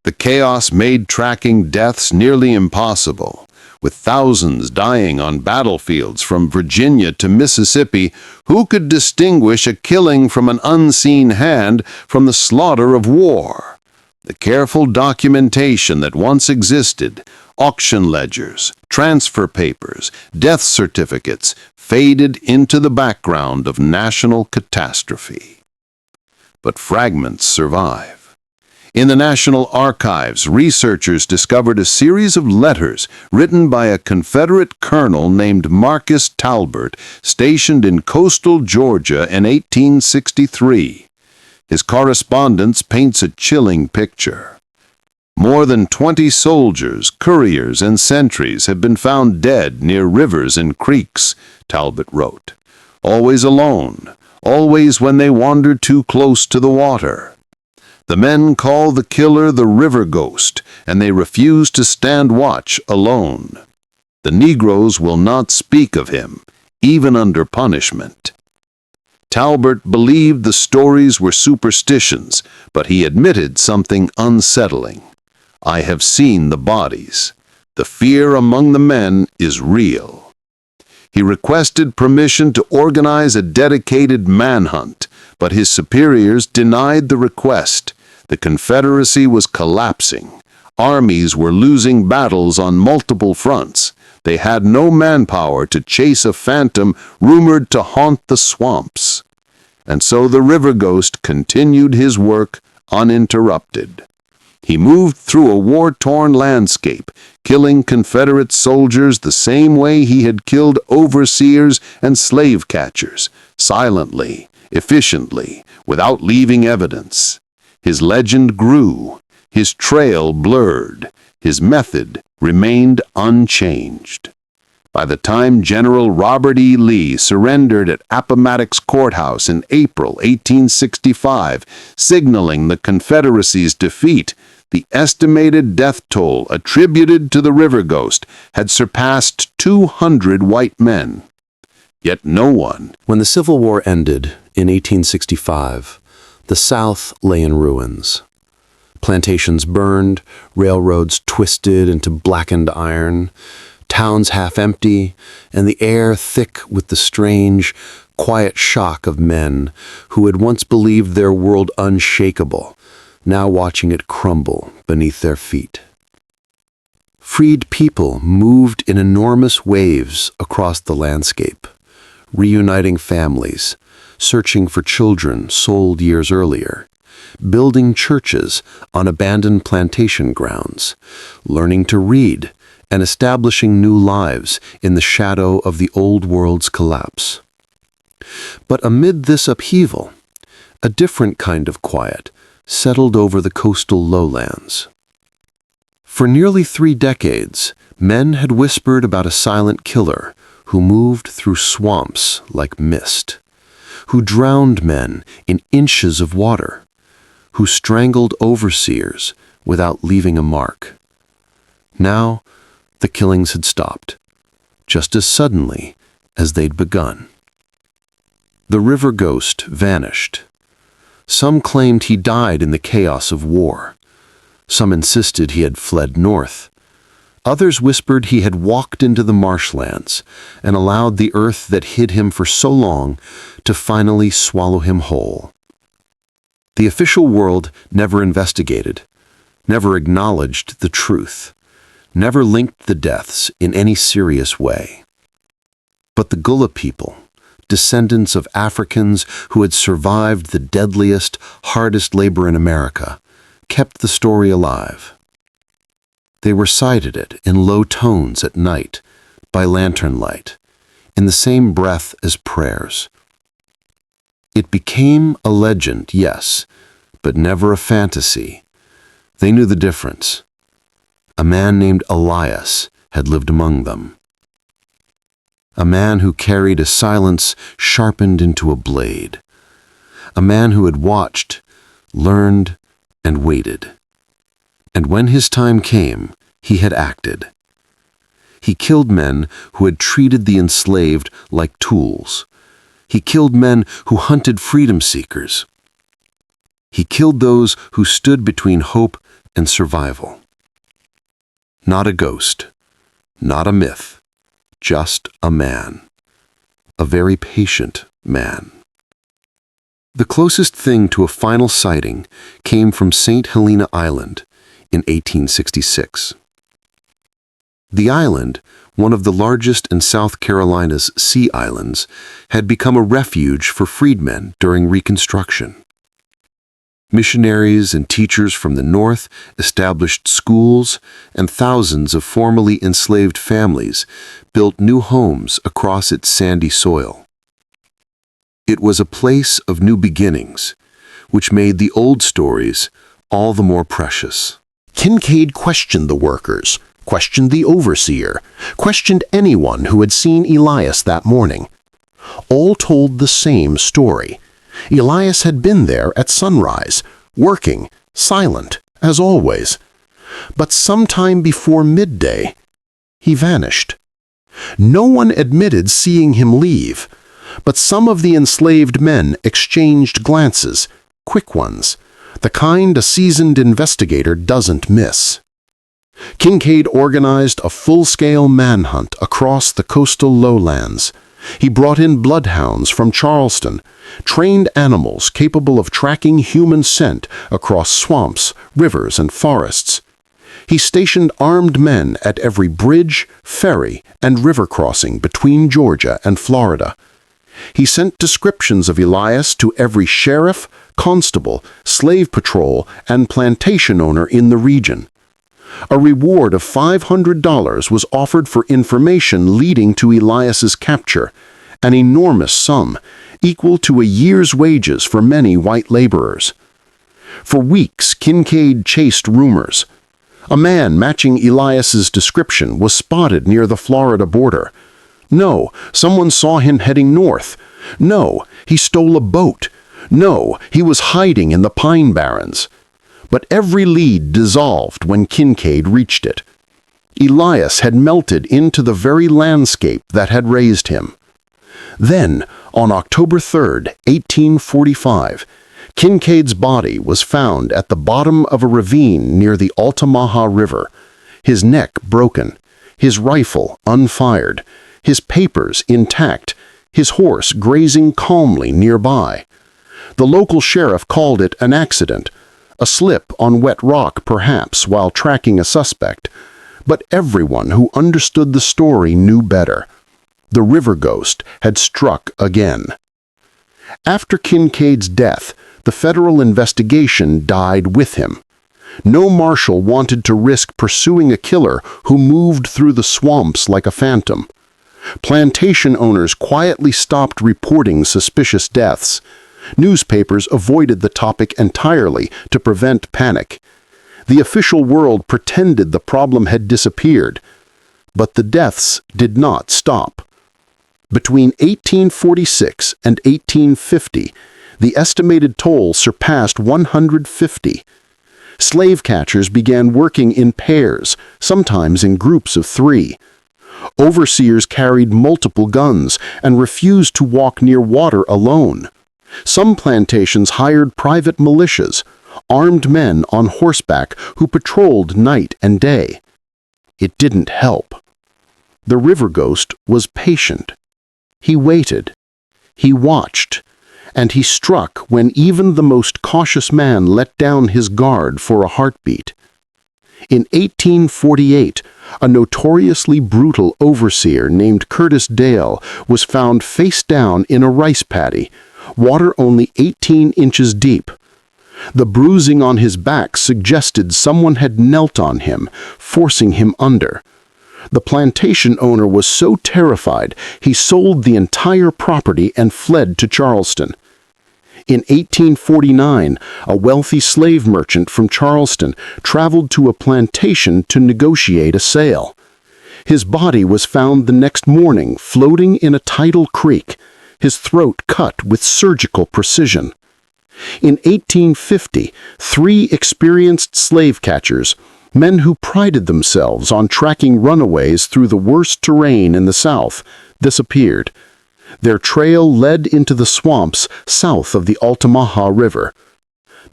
The chaos made tracking deaths nearly impossible. With thousands dying on battlefields from Virginia to Mississippi, who could distinguish a killing from an unseen hand from the slaughter of war? The careful documentation that once existed, auction ledgers, transfer papers, death certificates, faded into the background of national catastrophe. But fragments survive. In the National Archives, researchers discovered a series of letters written by a Confederate colonel named Marcus Talbert, stationed in coastal Georgia in 1863. His correspondence paints a chilling picture. More than 20 soldiers, couriers, and sentries have been found dead near rivers and creeks, Talbot wrote. Always alone, always when they wandered too close to the water. The men call the killer the river ghost, and they refuse to stand watch alone. The Negroes will not speak of him, even under punishment. Talbot believed the stories were superstitions, but he admitted something unsettling. I have seen the bodies. The fear among the men is real. He requested permission to organize a dedicated manhunt, but his superiors denied the request. The Confederacy was collapsing. Armies were losing battles on multiple fronts. They had no manpower to chase a phantom rumored to haunt the swamps. And so the river ghost continued his work uninterrupted. He moved through a war-torn landscape, killing Confederate soldiers the same way he had killed overseers and slave catchers, silently, efficiently, without leaving evidence. His legend grew, his trail blurred, his method remained unchanged. By the time General Robert E. Lee surrendered at Appomattox Courthouse in April 1865, signaling the Confederacy's defeat, the estimated death toll attributed to the river ghost had surpassed 200 white men. Yet no one. When the Civil War ended in 1865, the South lay in ruins. Plantations burned, railroads twisted into blackened iron, towns half empty, and the air thick with the strange, quiet shock of men who had once believed their world unshakable, now watching it crumble beneath their feet. Freed people moved in enormous waves across the landscape, reuniting families, searching for children sold years earlier, building churches on abandoned plantation grounds, learning to read, and establishing new lives in the shadow of the old world's collapse. But amid this upheaval, a different kind of quiet settled over the coastal lowlands. For nearly 3 decades, men had whispered about a silent killer who moved through swamps like mist, who drowned men in inches of water, who strangled overseers without leaving a mark. Now, the killings had stopped, just as suddenly as they'd begun. The river ghost vanished. Some claimed he died in the chaos of war. Some insisted he had fled north. Others whispered he had walked into the marshlands and allowed the earth that hid him for so long to finally swallow him whole. The official world never investigated, never acknowledged the truth, never linked the deaths in any serious way. But the Gullah people, descendants of Africans who had survived the deadliest, hardest labor in America, kept the story alive. They recited it in low tones at night, by lantern light, in the same breath as prayers. It became a legend, yes, but never a fantasy. They knew the difference. A man named Elias had lived among them. A man who carried a silence sharpened into a blade. A man who had watched, learned, and waited. And when his time came, he had acted. He killed men who had treated the enslaved like tools. He killed men who hunted freedom seekers. He killed those who stood between hope and survival. Not a ghost, not a myth, just a man. A very patient man. The closest thing to a final sighting came from St. Helena Island in 1866. The island, one of the largest in South Carolina's sea islands, had become a refuge for freedmen during Reconstruction. Missionaries and teachers from the North established schools, and thousands of formerly enslaved families built new homes across its sandy soil. It was a place of new beginnings, which made the old stories all the more precious. Kincaid questioned the workers, questioned the overseer, questioned anyone who had seen Elias that morning. All told the same story. Elias had been there at sunrise, working, silent, as always. But sometime before midday, he vanished. No one admitted seeing him leave, but some of the enslaved men exchanged glances, quick ones, the kind a seasoned investigator doesn't miss. Kincaid organized a full-scale manhunt across the coastal lowlands. He brought in bloodhounds from Charleston, trained animals capable of tracking human scent across swamps, rivers, and forests. He stationed armed men at every bridge, ferry, and river crossing between Georgia and Florida. He sent descriptions of Elias to every sheriff, constable, slave patrol, and plantation owner in the region. A reward of $500 was offered for information leading to Elias's capture, an enormous sum, equal to a year's wages for many white laborers. For weeks, Kincaid chased rumors. A man matching Elias's description was spotted near the Florida border. No, someone saw him heading north. No, he stole a boat. No, he was hiding in the Pine Barrens. But every lead dissolved when Kincaid reached it. Elias had melted into the very landscape that had raised him. Then, on October 3, 1845, Kincaid's body was found at the bottom of a ravine near the Altamaha River, his neck broken, his rifle unfired, his papers intact, his horse grazing calmly nearby. The local sheriff called it an accident, a slip on wet rock perhaps while tracking a suspect, but everyone who understood the story knew better. The river ghost had struck again. After Kincaid's death, the federal investigation died with him. No marshal wanted to risk pursuing a killer who moved through the swamps like a phantom. Plantation owners quietly stopped reporting suspicious deaths. Newspapers avoided the topic entirely to prevent panic. The official world pretended the problem had disappeared, but the deaths did not stop. Between 1846 and 1850, the estimated toll surpassed 150. Slave catchers began working in pairs, sometimes in groups of 3. Overseers carried multiple guns and refused to walk near water alone. Some plantations hired private militias, armed men on horseback who patrolled night and day. It didn't help. The river ghost was patient. He waited. He watched. And he struck when even the most cautious man let down his guard for a heartbeat. In 1848, a notoriously brutal overseer named Curtis Dale was found face down in a rice paddy, water only 18 inches deep. The bruising on his back suggested someone had knelt on him, forcing him under. The plantation owner was so terrified he sold the entire property and fled to Charleston. In 1849, a wealthy slave merchant from Charleston traveled to a plantation to negotiate a sale. His body was found the next morning floating in a tidal creek, his throat cut with surgical precision. In 1850, 3 experienced slave catchers, men who prided themselves on tracking runaways through the worst terrain in the South, disappeared. Their trail led into the swamps south of the Altamaha River.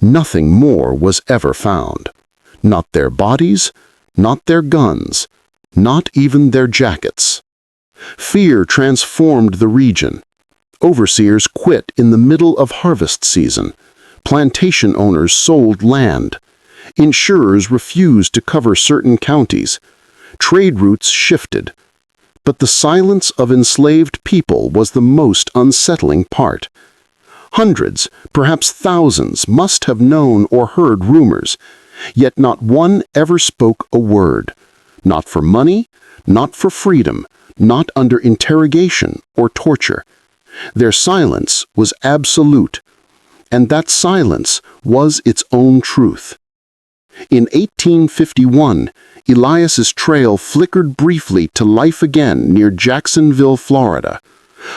Nothing more was ever found. Not their bodies, not their guns, not even their jackets. Fear transformed the region. Overseers quit in the middle of harvest season. Plantation owners sold land. Insurers refused to cover certain counties. Trade routes shifted. But the silence of enslaved people was the most unsettling part. Hundreds, perhaps thousands, must have known or heard rumors, yet not one ever spoke a word. Not for money, not for freedom, not under interrogation or torture. Their silence was absolute, and that silence was its own truth. In 1851, Elias's trail flickered briefly to life again near Jacksonville, Florida.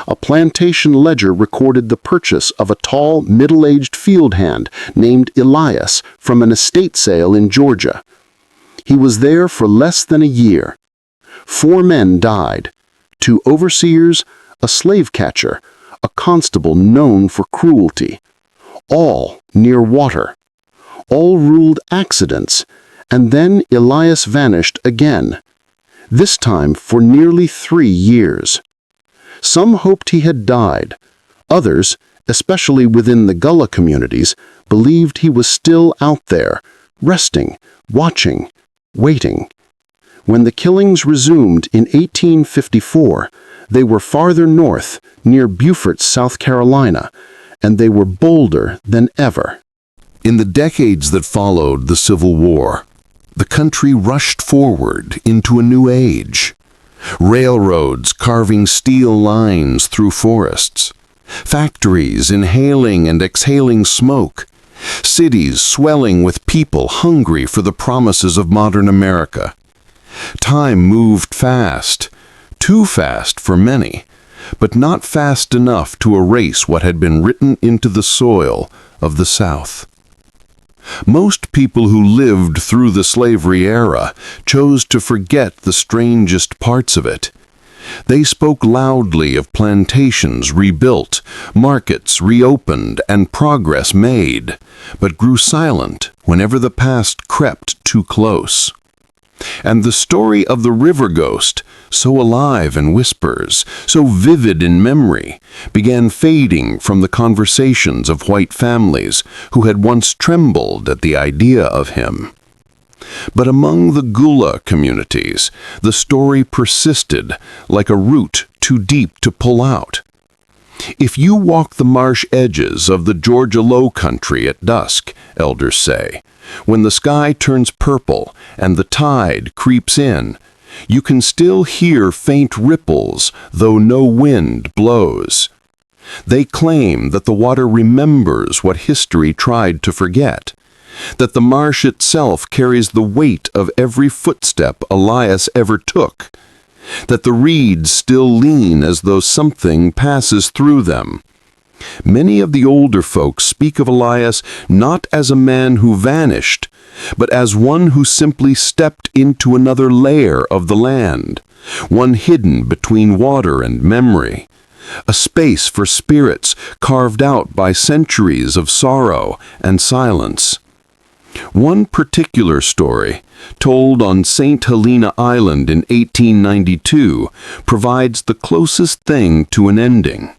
A plantation ledger recorded the purchase of a tall, middle-aged field hand named Elias from an estate sale in Georgia. He was there for less than a year. 4 men died: 2 overseers, a slave catcher, a constable known for cruelty. All near water. All ruled accidents, and then Elias vanished again, this time for nearly 3 years. Some hoped he had died. Others, especially within the Gullah communities, believed he was still out there, resting, watching, waiting. When the killings resumed in 1854, they were farther north, near Beaufort, South Carolina, and they were bolder than ever. In the decades that followed the Civil War, the country rushed forward into a new age. Railroads carving steel lines through forests, factories inhaling and exhaling smoke, cities swelling with people hungry for the promises of modern America. Time moved fast, too fast for many, but not fast enough to erase what had been written into the soil of the South. Most people who lived through the slavery era chose to forget the strangest parts of it. They spoke loudly of plantations rebuilt, markets reopened, and progress made, but grew silent whenever the past crept too close. And the story of the river ghost, so alive in whispers, so vivid in memory, began fading from the conversations of white families who had once trembled at the idea of him. But among the Gullah communities, the story persisted like a root too deep to pull out. If you walk the marsh edges of the Georgia Low Country at dusk, elders say, when the sky turns purple and the tide creeps in, you can still hear faint ripples, though no wind blows. They claim that the water remembers what history tried to forget, that the marsh itself carries the weight of every footstep Elias ever took, that the reeds still lean as though something passes through them. Many of the older folks speak of Elias not as a man who vanished, but as one who simply stepped into another layer of the land, one hidden between water and memory, a space for spirits carved out by centuries of sorrow and silence. One particular story, told on St. Helena Island in 1892, provides the closest thing to an ending.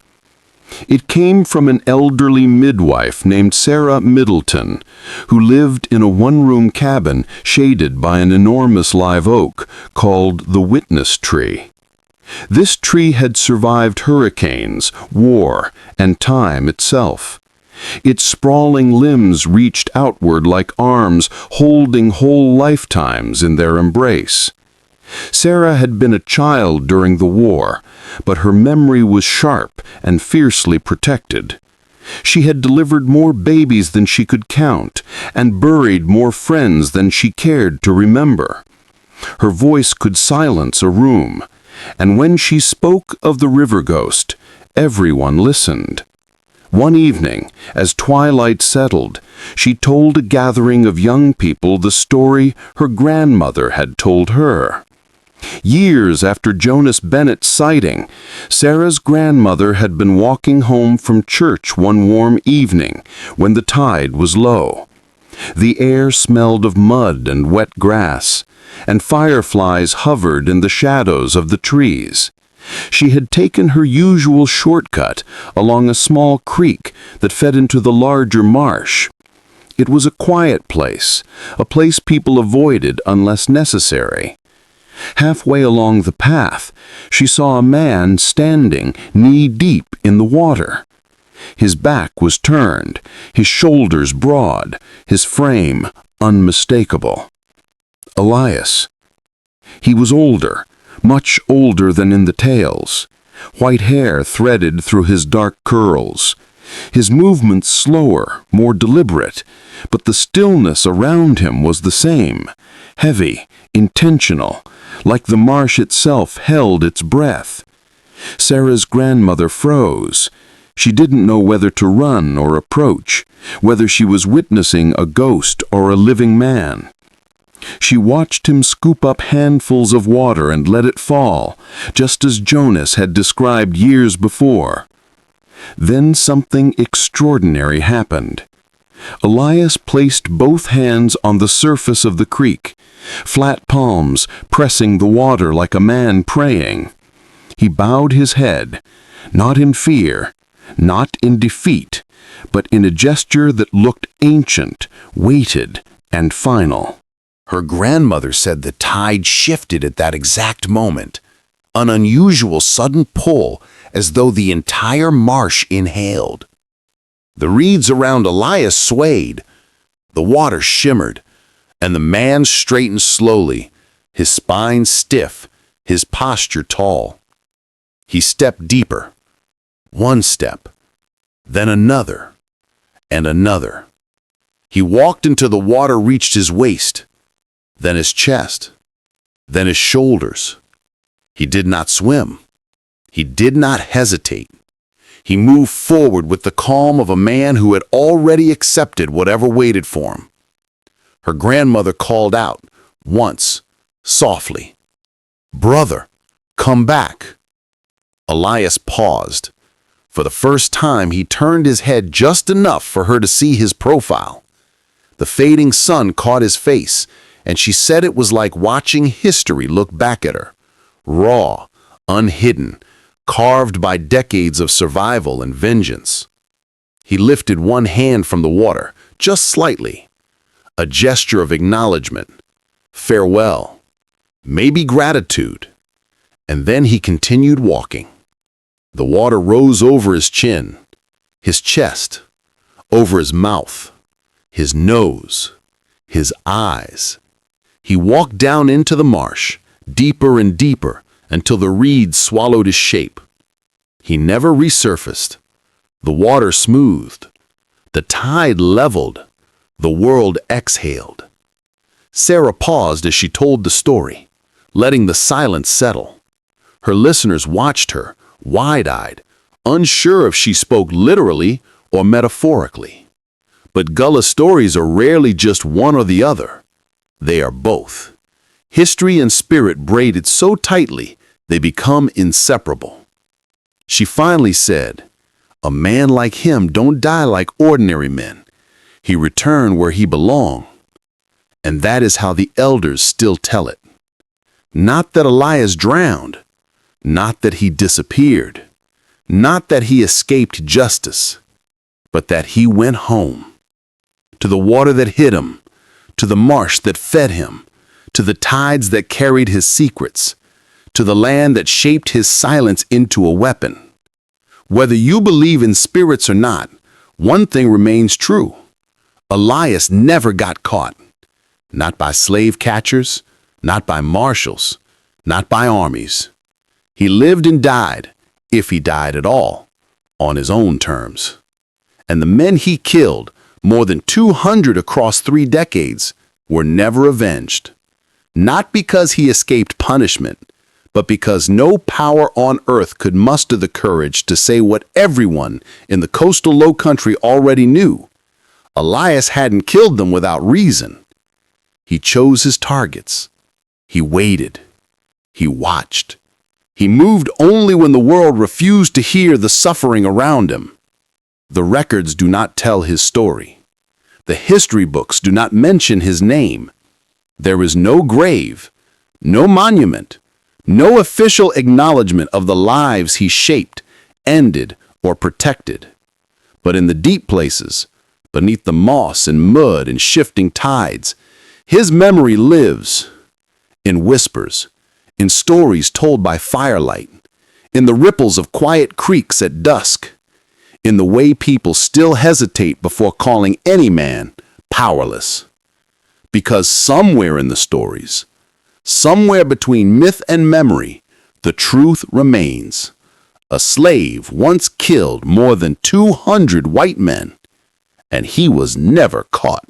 It came from an elderly midwife named Sarah Middleton, who lived in a one-room cabin shaded by an enormous live oak called the Witness tree. This tree had survived hurricanes, war, and time itself. Its sprawling limbs reached outward like arms holding whole lifetimes in their embrace. Sarah had been a child during the war, but her memory was sharp and fiercely protected. She had delivered more babies than she could count, and buried more friends than she cared to remember. Her voice could silence a room, and when she spoke of the river ghost, everyone listened. One evening, as twilight settled, she told a gathering of young people the story her grandmother had told her. Years after Jonas Bennett's sighting, Sarah's grandmother had been walking home from church one warm evening when the tide was low. The air smelled of mud and wet grass, and fireflies hovered in the shadows of the trees. She had taken her usual shortcut along a small creek that fed into the larger marsh. It was a quiet place, a place people avoided unless necessary. Halfway along the path, she saw a man standing knee-deep in the water. His back was turned, his shoulders broad, his frame unmistakable. Elias. He was older, much older than in the tales. White hair threaded through his dark curls. His movements slower, more deliberate, but the stillness around him was the same, heavy, intentional, like the marsh itself held its breath. Sarah's grandmother froze. She didn't know whether to run or approach, whether she was witnessing a ghost or a living man. She watched him scoop up handfuls of water and let it fall, just as Jonas had described years before. Then something extraordinary happened. Elias placed both hands on the surface of the creek, flat palms pressing the water like a man praying. He bowed his head, not in fear, not in defeat, but in a gesture that looked ancient, weighted, and final. Her grandmother said the tide shifted at that exact moment, an unusual sudden pull as though the entire marsh inhaled. The reeds around Elias swayed, the water shimmered, and the man straightened slowly, his spine stiff, his posture tall. He stepped deeper, one step, then another, and another. He walked until the water reached his waist, then his chest, then his shoulders. He did not swim. He did not hesitate. He moved forward with the calm of a man who had already accepted whatever waited for him. Her grandmother called out, once, softly, "Brother, come back." Elias paused. For the first time, he turned his head just enough for her to see his profile. The fading sun caught his face, and she said it was like watching history look back at her, raw, unhidden, carved by decades of survival and vengeance. He lifted one hand from the water, just slightly, a gesture of acknowledgement, farewell, maybe gratitude, and then he continued walking. The water rose over his chin, his chest, over his mouth, his nose, his eyes. He walked down into the marsh, deeper and deeper, until the reeds swallowed his shape. He never resurfaced. The water smoothed. The tide leveled. The world exhaled. Sarah paused as she told the story, letting the silence settle. Her listeners watched her, wide-eyed, unsure if she spoke literally or metaphorically. But Gullah stories are rarely just one or the other. They are both. History and spirit braided so tightly, they become inseparable. She finally said, "A man like him don't die like ordinary men. He returned where he belonged." And that is how the elders still tell it. Not that Elias drowned, not that he disappeared, not that he escaped justice, but that he went home. To the water that hid him, to the marsh that fed him, to the tides that carried his secrets, to the land that shaped his silence into a weapon. Whether you believe in spirits or not, one thing remains true. Elias never got caught. Not by slave catchers, not by marshals, not by armies. He lived and died, if he died at all, on his own terms. And the men he killed, more than 200 across 3 decades, were never avenged. Not because he escaped punishment, but because no power on earth could muster the courage to say what everyone in the coastal low country already knew. Elias hadn't killed them without reason. He chose his targets. He waited. He watched. He moved only when the world refused to hear the suffering around him. The records do not tell his story. The history books do not mention his name. There is no grave, no monument, no official acknowledgement of the lives he shaped, ended, or protected. But in the deep places, beneath the moss and mud and shifting tides, his memory lives in whispers, in stories told by firelight, in the ripples of quiet creeks at dusk, in the way people still hesitate before calling any man powerless. Because somewhere in the stories, somewhere between myth and memory, the truth remains. A slave once killed more than 200 white men, and he was never caught.